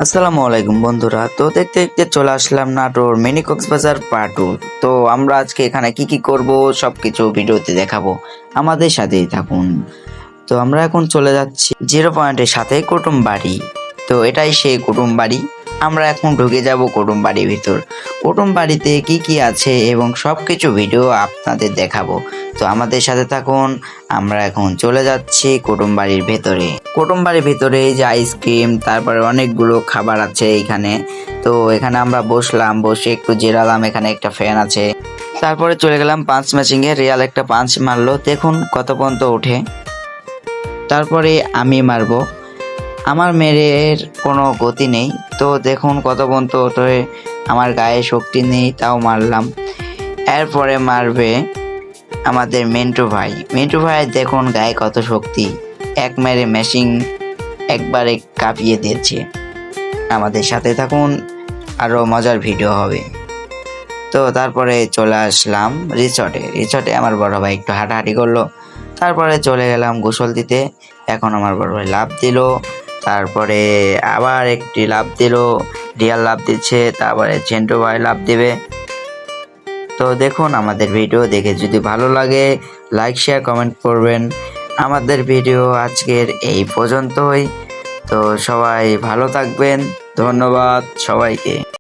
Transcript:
আসসালামু আলাইকুম বন্ধুরা। তো দেখতে দেখতে চলে আসলাম নাটোর মিনি কক্সবাজার পার্ট 2। তো আমরা আজকে এখানে কি কি করব সবকিছু ভিডিওতে দেখাবো, আমাদের সাথেই থাকুন। তো আমরা এখন চলে যাচ্ছি 0 পয়েন্টের সাথে কুটুম বাড়ি। তো এটাই সেই কুটুম বাড়ি। আমরা এখন ঢুকে যাব কুটুম বাড়ির ভিতর। কুটুম বাড়িতে কি কি আছে এবং সবকিছু ভিডিও আপনাদের দেখাবো। তো আমাদের সাথে থাকুন। আমরা এখন চলে যাচ্ছি কুটুম বাড়ির ভেতরে। কুটুম বাড়ির ভেতরে এই যে আইসক্রিম, তারপরে অনেকগুলো খাবার আছে এখানে। তো এখানে আমরা বসলাম, বসে একটু জিরালাম। এখানে একটা ফ্যান আছে। তারপরে চলে গেলাম পাঁচ ম্যাচিং এ। রিয়াল একটা পাঁচ মারলো, দেখুন কত পর্যন্ত ওঠে। তারপরে আমি মারবো। আমার মেরের কোনো গতি নেই, তো দেখুন কত পর্যন্ত ওঠে। আমার গায়ে শক্তি নেই, তাও মারলাম। এরপরে মারবে আমাদের মিন্টু ভাই। মিন্টু ভাই দেখুন গায়ে কত শক্তি, এক মেরে মেশিন একবারে কাঁপিয়ে দিয়েছে। আমাদের সাথে থাকুন, আরো মজার ভিডিও হবে। তো তারপরে চলে আসলাম রিসর্টে। রিসর্টে আমার বড় ভাই একটু হাঁটাহাঁটি করলো। তারপরে চলে গেলাম গোসল দিতে। এখন আমার বড় ভাই লাফ দিল, তারপরে আবার একটি লাফ দিল। রিয়াল লাফ দিচ্ছে, তারপরে চেন্টু ভাই লাফ দিবে। তো দেখুন আমাদের ভিডিও দেখে যদি ভালো লাগে লাইক শেয়ার কমেন্ট করবেন। আমাদের ভিডিও আজকের এই পর্যন্তই। তো সবাই ভালো থাকবেন, ধন্যবাদ সবাইকে।